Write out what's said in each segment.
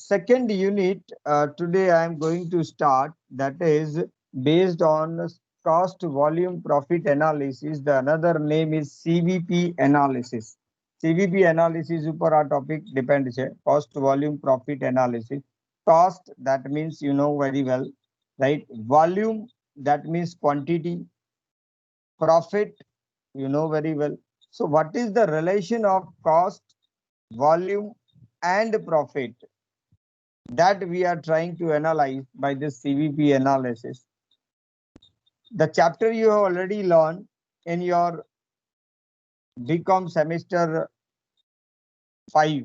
second unit today I am going to start, that is based on cost volume profit analysis. The another name is CVP analysis. CVP analysis upar our topic depends है. Cost volume profit analysis. Cost, that means you know very well, right? Volume, that means quantity. Profit, you know very well. So what is the relation of cost, volume and profit? That we are trying to analyze by this CVP analysis. The chapter you have already learned in your BCom semester 5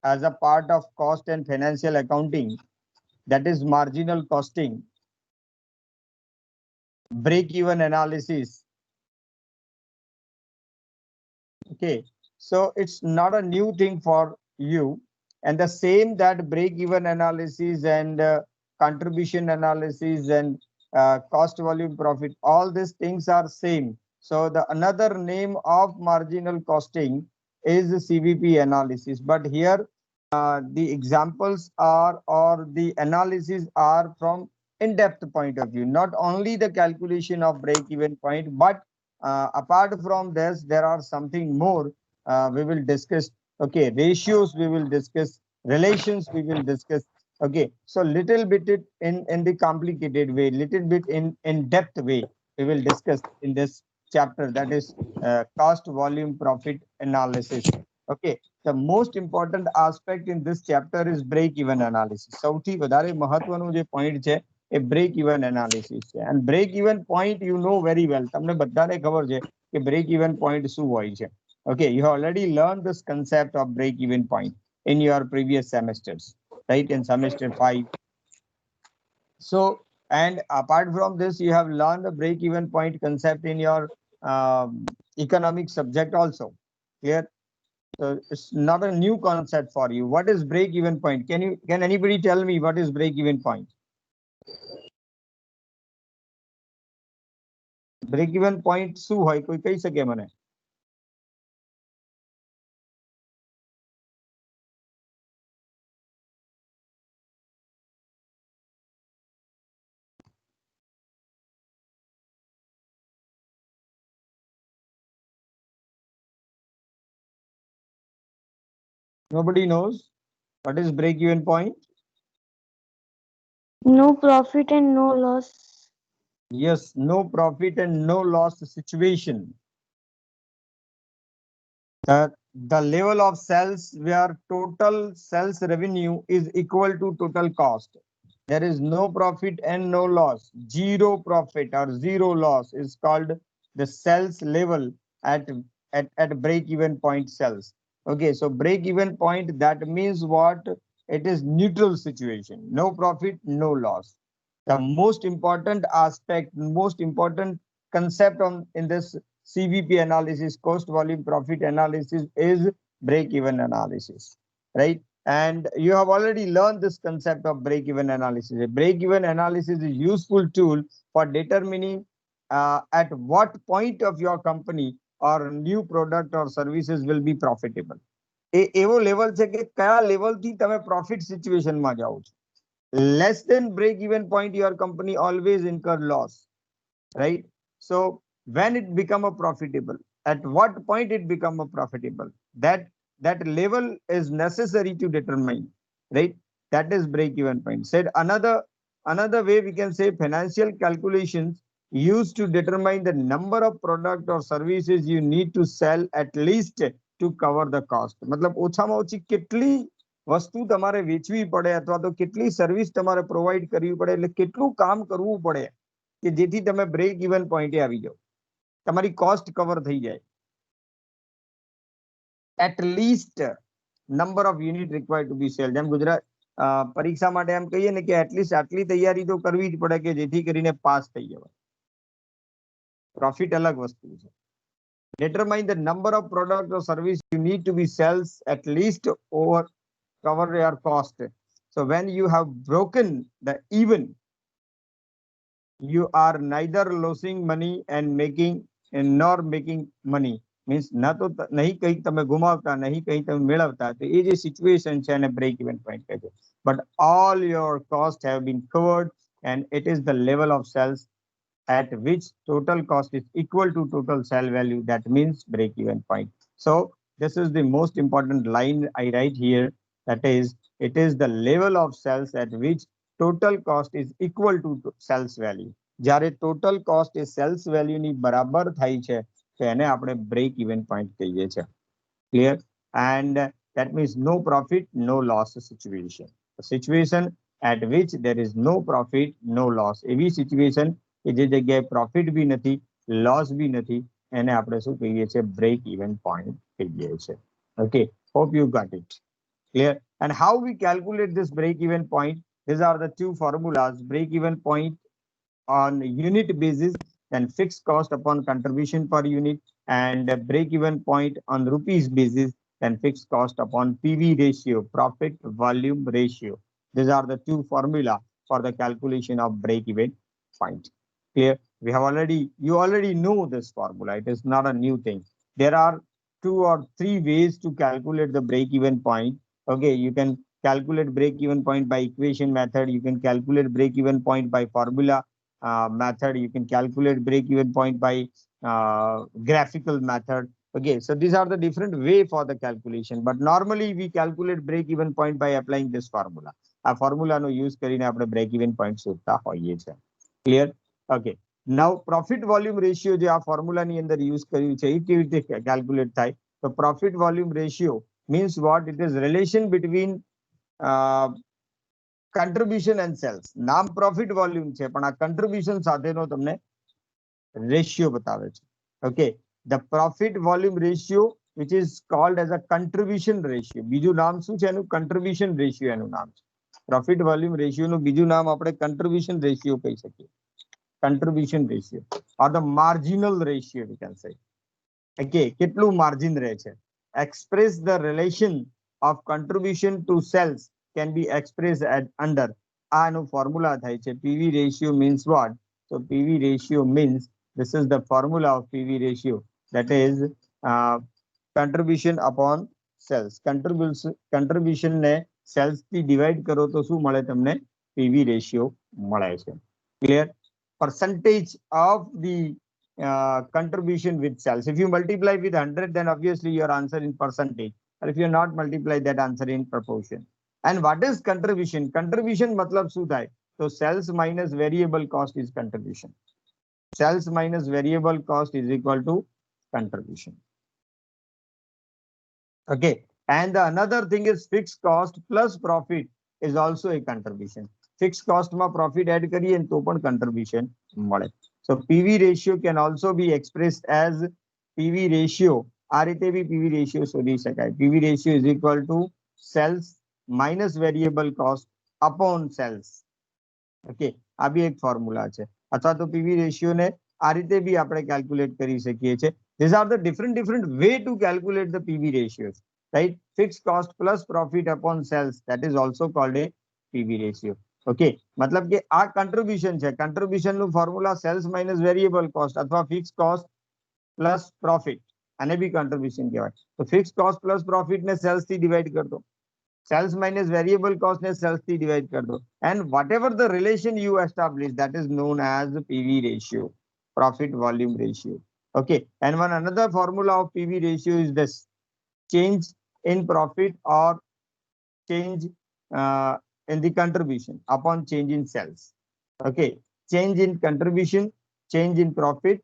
as a part of cost and financial accounting, that is marginal costing, break-even analysis. Okay, so it's not a new thing for you, and the same that break-even analysis and contribution analysis and cost volume profit, all these things are same. So the another name of marginal costing is the CVP analysis, but here the examples are, or the analysis are from in-depth point of view, not only the calculation of break-even point, but apart from this, there are something more we will discuss. Okay, ratios we will discuss, relations we will discuss. Okay, so little bit it in the complicated way, little bit in depth way we will discuss in this chapter, that is cost volume profit analysis. Okay, the most important aspect in this chapter is break even analysis. સૌથી વધારે મહત્વનું જે point છે એ break even analysis છે, and break even point you know very well, તમને બધાને ખબર છે કે break even point શું હોય છે. Okay, you have already learned this concept of break even point in your previous semesters, right, in semester 5. So, and apart from this, you have learned the break even point concept in your economic subject also. Clear? So it's not a new concept for you. What is break even point? Can anybody tell me what is break even point? Break even point શું હોય, કોઈ કહી શકે મને? Nobody knows what is break even point? No profit and no loss. Yes, no profit and no loss situation. The level of sales where total sales revenue is equal to total cost. There is no profit and no loss. Zero profit or zero loss is called the sales level at break-even point sales. Okay, so break-even point, that means what? It is neutral situation. No profit, no loss. The most important aspect, most important concept in this CVP analysis, cost volume profit analysis, is break-even analysis, right? And you have already learned this concept of break-even analysis. A break-even analysis is a useful tool for determining at what point of your company or new product or services will be profitable. એવો level છે કે કયા લેવલથી તમે profit સિચ્યુએશનમાં જાઓ છો. Less than break-even point, your company always incur loss, right? So when it become a profitable, at what point it become a profitable, that level is necessary to determine, right? That is break-even point. Said another way, we can say financial calculations used to determine the number of product or services you need to sell at least to cover the cost. मतलब ઓછામાં ઓછી કેટલી વસ્તુ તમારે વેચવી પડે અથવા તો કેટલી સર્વિસ તમારે પ્રોવાઈડ કરવી પડે, એટલે કેટલું કામ કરવું પડે કે જેથી તમે બ્રેક ઇવન પોઈન્ટે આવી જાઓ, તમારી કોસ્ટ કવર થઈ જાય. At least number of unit required to be sold. જેમ ગુજરાત પરીક્ષા માટે એમ કહીએ ને કે એટલીસ્ટ આટલી તૈયારી તો કરવી જ પડે કે જેથી કરીને પાસ થઈ જવાય. પ્રોફિટ અલગ વસ્તુ છે. Determine the number of product or service you need to be sales at least over cover your cost. So when you have broken the even, you are neither losing money and nor making money. Means ના તો નહીં કંઈક તમે ગુમાવતા નહીં કંઈ તમે મેળવતા, તો એ જે સિચ્યુએશન છે એને બ્રેક ઇવન પોઈન્ટ કહે છે. But all your cost have been covered and it is the level of sales at which total cost is equal to total sale value. That means break even point. So this is the most important line I write here. That is, it is the level of sales at which total cost is equal to sales value. જ્યારે total cost એ sales value ની બરાબર થાય છે તો એને આપણે break even point કહીએ છીએ. Clear? And that means no profit, no loss situation. The situation at which there is no profit, no loss. એવી situation કે જે જગ્યાએ પ્રોફિટ બી નથી, લોસ બી નથી, એને આપણે શું કહીએ છીએ? બ્રેક ઇવન પોઈન્ટ કહીએ છીએ. Okay, hope you got it. Clear? And how we calculate this break even point? These are the two formulas: break even point on unit basis, then fixed cost upon contribution per unit, and break even point on rupees basis, then fixed cost upon PV ratio, profit volume ratio. These are the two formula for the calculation of break even point. Clear? We have you already know this formula. It is not a new thing. There are 2 or 3 ways to calculate the break even point. Okay, you can calculate break even point by equation method. You can calculate break even point by formula method. You can calculate break even point by graphical method. Okay, so these are the different way for the calculation. But normally we calculate break even point by applying this formula. આ formula નો use કરીને આપણે break even point શોધતા હોઈએ છીએ. Clear? Okay. Now profit volume ratio જે આ formula ની અંદર યુઝ કર્યું છે એ કેવી રીતે કેલ્ક્યુલેટ થાય? તો profit volume ratio means what? It is relation between contribution and sales. નામ profit volume છે પણ આ contribution સાથેનો તમને રેશિયો બતાવે છે. Okay, the profit volume ratio which is called as a contribution ratio. બીજું નામ શું છે એનું? contribution ratio એનું નામ છે. profit volume ratio નું બીજું નામ આપણે contribution ratio કહી શકીએ. contribution ratio or the marginal ratio we can say. Okay, કેટલું margin રહે છે? Express the relation of contribution to sales can be expressed under આનો formula થાય છે. PV ratio means what? So PV ratio means this is the formula of PV ratio, that is contribution upon sales. Contribution ને sales થી divide કરો તો શું મળે તમને? PV ratio મળે છે. Clear? Percentage of the contribution with sales. If you multiply with 100, then obviously your answer in percentage. Or if you not multiply that answer in proportion. And what is contribution? Contribution matlab શું થાય? So sales minus variable cost is contribution. Sales minus variable cost is equal to contribution. Okay. And the another thing is fixed cost plus profit is also a contribution. Fixed cost માં profit add કરીએ તો પણ contribution મળે. So PV ratio can also be expressed as PV ratio. આ રીતે બી PV ratio શોધી શકાય. PV ratio is equal to sales minus variable cost upon sales. Okay, આ બી એક ફોર્મ્યુલા છે. અથવા તો PV ratio ને આ રીતે બી આપણે calculate કરી શકીએ છીએ. These are the different way to calculate the PV ratios. Right? Fixed cost plus profit upon sales, that is also called a PV ratio. Okay, मतलब કે આ contribution છે. Contribution નું formula sales minus variable cost અથવા fixed cost plus profit. આને બી contribution કહેવાય. તો fixed cost plus profit ને sales થી divide કર દો. Sales minus variable cost ને sales થી divide કર દો. And whatever the relation you establish, that is known as PV ratio, profit volume ratio. Okay, and one another formula of PV ratio is this: change in profit or change in the contribution upon change in sales. Okay, change in contribution, change in profit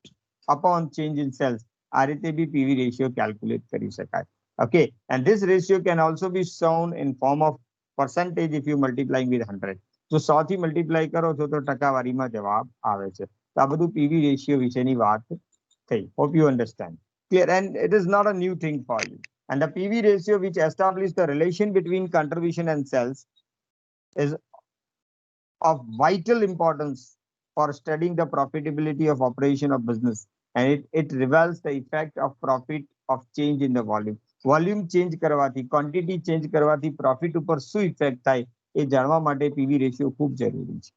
upon change in sales. આ રીતે બી PV ratio calculate કરી શકાય. Okay, and this ratio can also be shown in form of percentage if you multiplying with 100. જો 100 થી multiply કરો છો તો ટકાવારીમાં જવાબ આવે છે. તો આ બધું PV ratio વિશેની વાત થઈ. Hope you understand. Clear? And it is not a new thing for you. And the PV ratio which establishes the relation between contribution and sales is of vital importance for studying the profitability of operation of business. And it reveals the effect of profit of change in the volume. Volume change કરવાથી, quantity change કરવાથી profit ઉપર શું effect થાય એ જાણવા માટે PV ratio ખૂબ જરૂરી છે.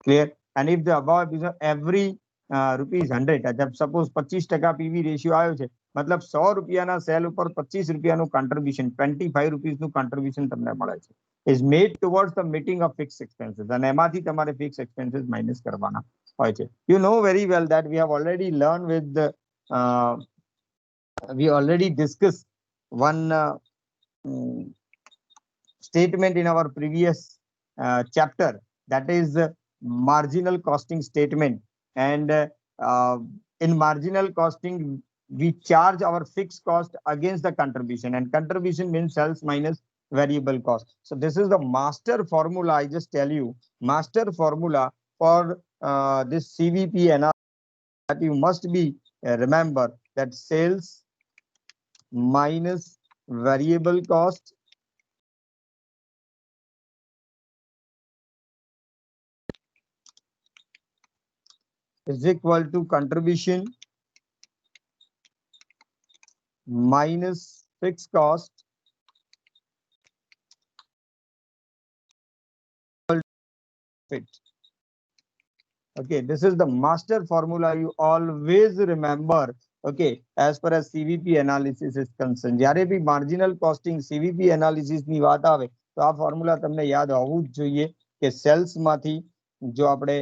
Clear? And if the above every ₹100 जब सपोज 25% પીવી રેશિયો આવ્યો છે મતલબ 100 રૂપિયાના સેલ ઉપર 25 રૂપિયાનું કોન્ટ્રીબ્યુશન 25 રૂપીસનું કોન્ટ્રીબ્યુશન તમને મળે છે is made towards the meeting of fixed expenses અને એમાંથી તમારે fixed expenses માઇનસ કરવાના હોય છે. You know very well that we have already learned with the we already discussed one statement in our previous chapter, that is marginal costing statement. And in marginal costing we charge our fixed cost against the contribution, and contribution means sales minus variable cost. So this is the master formula. I just tell you, master formula for this CVP analysis, that you must be remember that sales minus variable cost is equal to contribution minus fixed cost fit. Okay, this is the master formula you always remember. Okay, as far as CVP analysis is concerned, જ્યારે બી marginal costing CVP analysis ની વાત આવે તો આ formula તમને યાદ હોવું જ જોઈએ કે સેલ્સ માંથી જો આપણે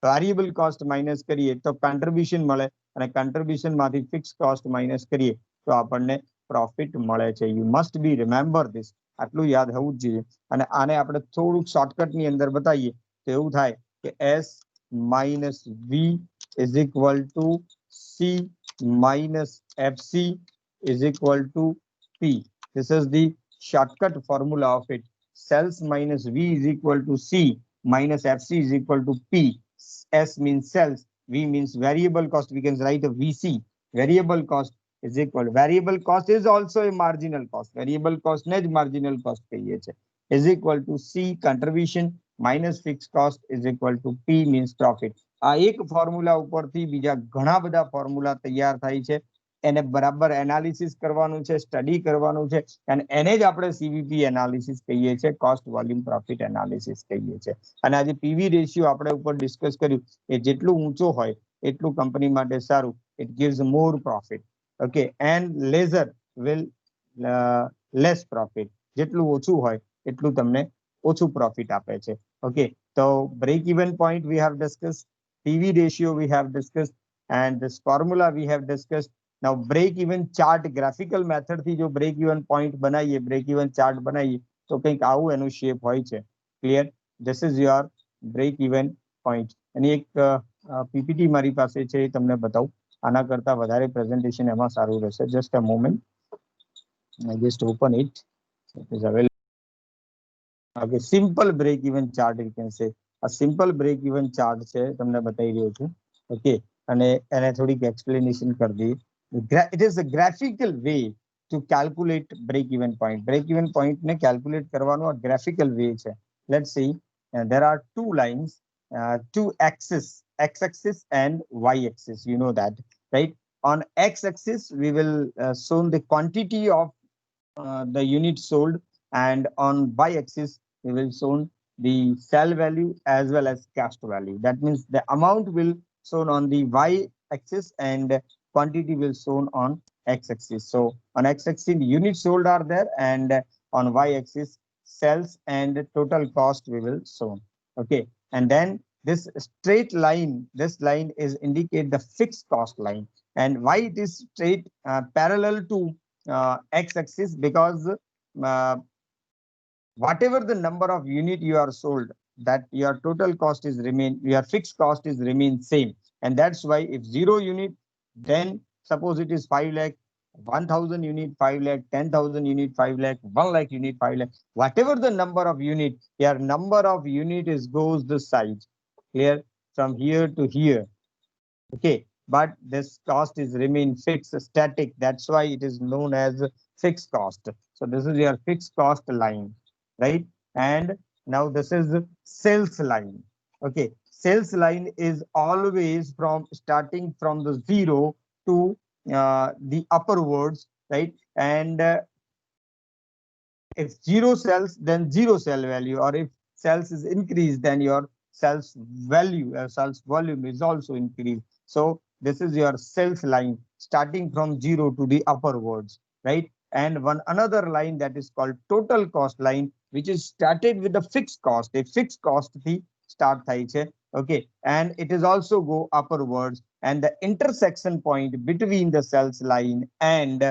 વેરિયેબલ કોસ્ટ માઇનસ કરીએ તો કોન્ટ્રીબ્યુશન મળે અને કોન્ટ્રીબ્યુશન માંથી ફિક્સ કોસ્ટ માઇનસ કરીએ તો આપણને પ્રોફિટ મળે છે. You must be remember this, આટલું યાદ હોવું જ જોઈએ. અને આને આપણે થોડુંક શોર્ટકટ ની અંદર બતાવીએ તો એવું થાય કે S minus V is equal to C minus FC is equal to P. This is the shortcut formula of it. Sales minus V is equal to C minus FC is equal to P. S means sales, V means variable cost. We can write a VC. Variable cost is equal. Variable cost is also a marginal cost. Variable cost ne જ marginal cost કહીએ છે. Is equal to C contribution minus fixed cost is equal to P means profit. આ એક formula ઉપરથી બીજા ઘણા બધા formula તૈયાર થાય છે. એને બરાબર એનાલિસિસ કરવાનું છે, સ્ટડી કરવાનું છે, અને એને જ આપણે CVP એનાલિસિસ કહીએ છીએ, કોસ્ટ વોલ્યુમ પ્રોફિટ એનાલિસિસ કહીએ છીએ. અને આજે પીવી રેશિયો આપણે ઉપર ડિસ્કસ કર્યું કે જેટલું ઊંચો હોય એટલું કંપની માટે સારું. It gives more profit. Okay, and lesser will less profit. જેટલું ઓછું હોય એટલું તમને ઓછું પ્રોફિટ આપે છે. Okay, so break even point we have discussed, PV ratio we have discussed, and this formula we have discussed. Now break even chart, graphical method થી જો break even point બનાવીએ, break even chart બનાવીએ તો કંઈક આવું એનું shape હોય છે. Clear? This is your break even point. અને એક PPT મારી પાસે છે એ તમને બતાવું. આના કરતા વધારે presentation એમાં સારું રહેશે. Just a moment. I just open it. It is available. Okay, simple break even chart you can say. A simple break even chart છે તમને બતાવી રહ્યો છું. Okay, અને એને થોડીક explanation કરી દઈએ. It is a graphical way to calculate break even point. Break even point ને calculate કરવાનો આ graphical way છે. Let's see, there are two lines, two axes, x-axis and y-axis. You know that, right? On x-axis we will show the quantity of the units sold, and on y-axis we will show the sell value as well as cash value. That means the amount will shown on the y-axis and quantity will shown on x-axis. So on x-axis units sold are there, and on y-axis sales and total cost we will show. Okay, and then this straight line, this line is indicate the fixed cost line. And why it is straight parallel to x-axis? Because whatever the number of unit you are sold, that your total cost is remain, your fixed cost is remain same. And that's why if 0 unit, then suppose it is 5 lakh, 1000 unit 5 lakh, 10,000 unit 5 lakh, 1 lakh unit 5 lakh, whatever the number of unit, your number of unit is goes this size. Clear? From here to here. Okay, but this cost is remain fixed, static. That's why it is known as fixed cost. So this is your fixed cost line, right? And now this is sales line. Okay, sales line is always from starting from the 0 to the upperwards, right? And if 0 sells, then 0 sell value, or if sales is increased, then your sales value, sales volume is also increased. So this is your sales line starting from 0 to the upperwards, right? And one another line that is called total cost line, which is started with the fixed cost. A fixed cost the start થાય છે. Okay, and it is also go upperwards, and the intersection point between the sales line and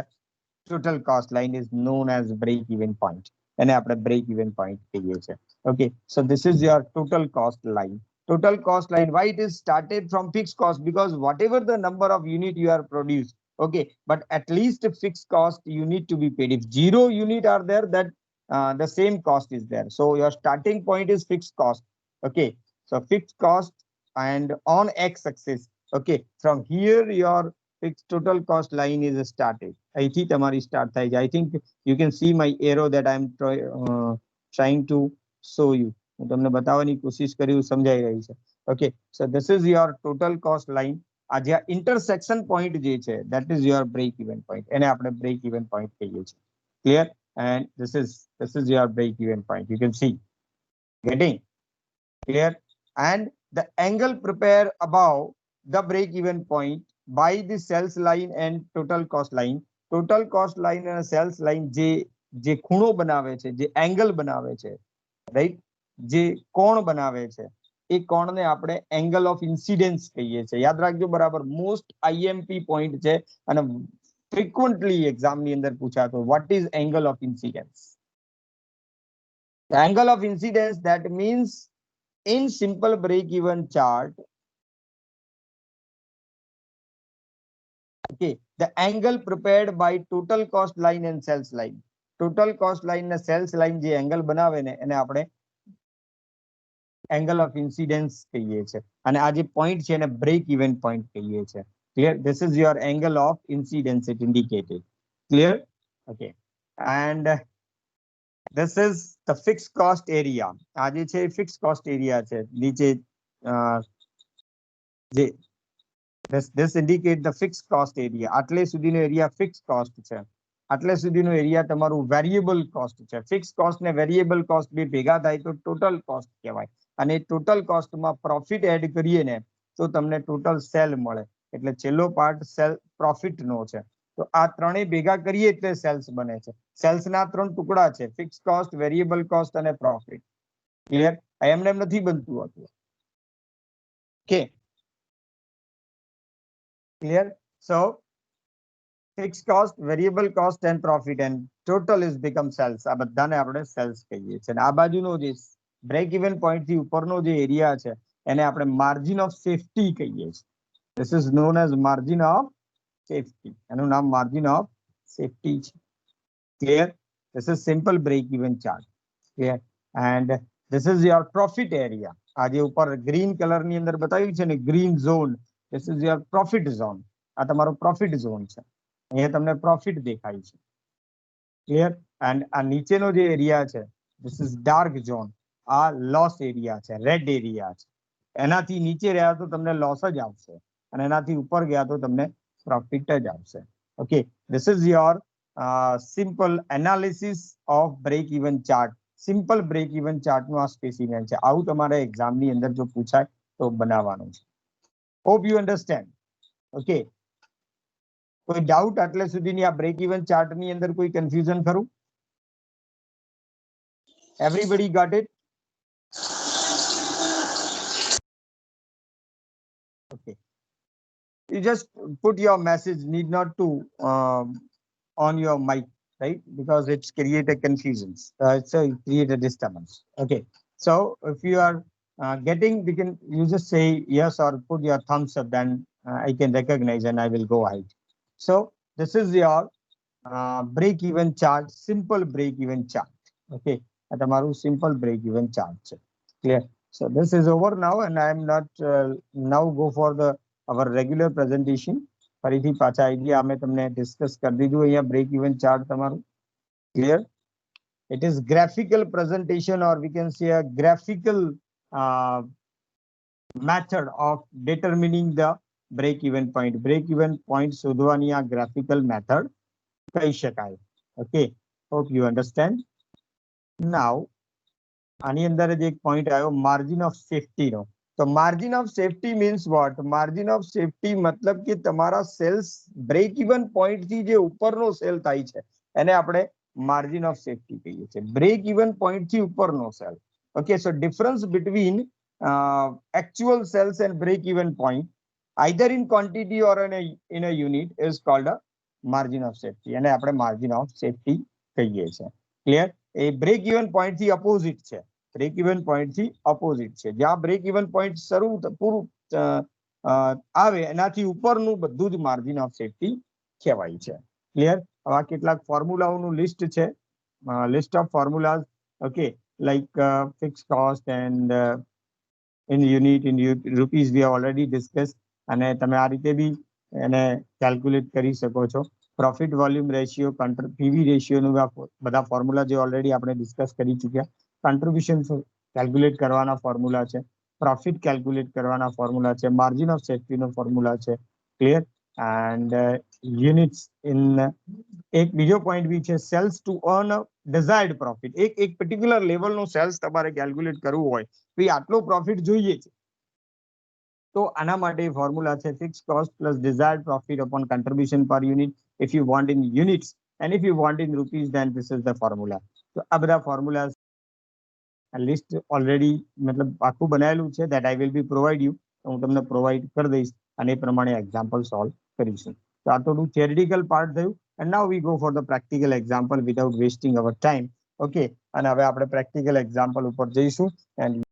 total cost line is known as break even point. એને આપણે break even point કહીએ છીએ. Okay, so this is your total cost line. Total cost line, why it is started from fixed cost? Because whatever the number of unit you are produced, okay, but at least fixed cost you need to be paid. If 0 unit are there, that the same cost is there. So your starting point is fixed cost. Okay, so fixed cost and on x axis. Okay, from here your fixed total cost line is started. અહીંથી તમારી start થાય છે. I think you can see my arrow that I am trying to show you. હું તમને બતાવવાની કોશિશ કર્યું, સમજાઈ રહી છે. Okay, so this is your total cost line. આ જે intersection point જે છે, that is your break even point. એને આપણે break even point કહીએ છીએ. Clear? And this is your break even point. You can see. Getting clear? And the angle prepared above the break even point by the sales line and total cost line. Total cost line and sales line જે ખૂણો બનાવે છે, જે angle બનાવે છે, right? જે કોણ બનાવે છે, એ કોણને આપણે angle of incidence કહીએ છીએ. યાદ રાખજો બરાબર, most IMP point છે અને frequently exam ની અંદર પૂછાતો, what is angle of incidence? The angle of incidence, that means in simple break even chart, okay, the angle prepared by total cost line and sales line. Total cost line and sales line જે angle બનાવે ને એને આપણે angle of incidence કહીએ છીએ. અને આ જે point છે એને break even point કહીએ છીએ. Clear? This is your angle of incidence, it indicated. Clear? Okay, and this is the fixed cost area. આ જે છે fixed cost area છે. નીચે જે this indicate the fixed cost area. આટલે સુધીનો એરિયા fixed cost છે. આટલે સુધીનો એરિયા તમારું variable cost છે. fixed cost ને variable cost બે ભેગા થાય તો total cost કહેવાય. અને total cost માં profit add કરીએ ને તો તમને total sell મળે. એટલે છેલ્લો part sell profit નો છે. તો આ ત્રણેય ભેગા કરીએ એટલે sales બને છે. sales ના ત્રણ ટુકડા છે, fixed cost, variable cost અને profit. Clear? એમને એમ નથી બનતું હતું. Okay. Clear? So fixed cost, variable cost and profit, and total is become sales. આ બધાને આપણે sales કહીએ છીએ. આ બાજુનો જે break even point થી ઉપરનો જે એરિયા છે એને આપણે margin of safety કહીએ છીએ. This is known as margin of safety. એનું નામ margin of safety છે. Clear? This is simple break even chart. Clear? And this is your profit area. આ જે ઉપર green color ની અંદર બતાવ્યું છે ને, green zone, this is your profit zone. આ તમારો profit zone છે. અહીંયા તમને profit દેખાય છે. Clear? And આ નીચેનો જે એરિયા છે, this is dark zone. આ loss area છે, red area છે. એનાથી નીચે રહ્યા તો તમને loss જ આવશે અને એનાથી ઉપર ગયા તો તમને profit જ આવશે. Okay, this is your simple analysis of break even chart. Simple break even chart નું આ specimen છે. આવું તમારે exam ની અંદર જો પૂછાય તો બનાવવાનું છે. Hope you understand. Okay, કોઈ doubt આટલે સુધીની આ break even chart ની અંદર કોઈ confusion ખરું? Everybody got it? Okay, you just put your message, need not to on your mic, right? Because it's create a confusion. It's create a disturbance. Okay, so if you are getting, you just say yes or put your thumbs up, then I can recognize and I will go ahead. So this is your break even chart, simple break even chart. Okay, તમારું simple break even chart છે. Clear? So this is over now, and I am not now go for our regular presentation. ફરીથી પાછા આવી ગયા, અમે તમને discuss કરી દીધું અહીંયા break even chart તમારું. Clear? It is graphical presentation, or we can say a graphical method of determining the break even point. Break even point શોધવાની આ graphical method કહી શકાય. Okay, hope you understand. Now આની અંદર જ એક point આવ્યો માર્જિન ઓફ સેફટી નો. તો margin of safety means what? Margin of safety મતલબ કે તમારા સેલ્સ બ્રેક ઇવન પોઈન્ટ થી જે ઉપરનો સેલ થાય છે એને આપણે માર્જિન ઓફ સેફટી કહીએ છીએ. બ્રેક ઇવન પોઈન્ટ થી ઉપરનો cell. Okay, so difference between actual sales and break even point either in quantity or in a unit is called a margin of safety. અને આપણે margin of safety કહીએ છીએ. Clear? એ break even point થી opposite છે. Break even point થી opposite છે. જ્યાં break even point પૂરું આવે એનાથી ઉપરનું બધું જ માર્જિન ઓફ સેફટી કહેવાય છે. ક્લિયર? હવે આ કેટલાક ફોર્મ્યુલાઓનું લિસ્ટ છે. List of formulas. Okay, like fix cost and in unit, in rupees we have already discussed. અને તમે આ રીતે બી એને કેલ્ક્યુલેટ કરી શકો છો. પ્રોફિટ વોલ્યુમ રેશિયો, પીવી રેશિયોનું બધા ફોર્મ્યુલા જે ઓલરેડી આપણે ડિસ્કસ કરી ચૂક્યા. કોન્ટ્રીબ્યુશન કેલ્ક્યુલેટ કરવાના ફોર્મ્યુલા છે, પ્રોફિટ કેલ્ક્યુલેટ કરવાના ફોર્મ્યુલા છે, માર્જિન ઓફ સેફ્ટીનો ફોર્મ્યુલા છે. ક્લિયર? એન્ડ યુનિટ્સ ઇન એક બીજો પોઈન્ટ બી છે, sales to earn desired profit. એક પર્ટિક્યુલર લેવલનો સેલ્સ તમારે કેલ્ક્યુલેટ કરવું હોય તો આટલો પ્રોફિટ જોઈએ છે. તો આના માટે ફોર્મ્યુલા છે fix cost plus desired profit upon contribution per unit. If you want in units and if you want in rupees then this is the formula. તો આ બધા ફોર્મ્યુલા લિસ્ટ ઓલરેડી મતલબ આખું બનાવેલું છે, that I will be provide you. હું તમને provide કરી દઈશ અને એ પ્રમાણે એક્ઝામ્પલ સોલ્વ કરીશું. તો આ થોડું થિયરિટિકલ પાર્ટ થયું. And now we go for the practical example without wasting hour time. Okay, અને હવે આપણે પ્રેક્ટિકલ એક્ઝામ્પલ ઉપર જઈશું. એન્ડ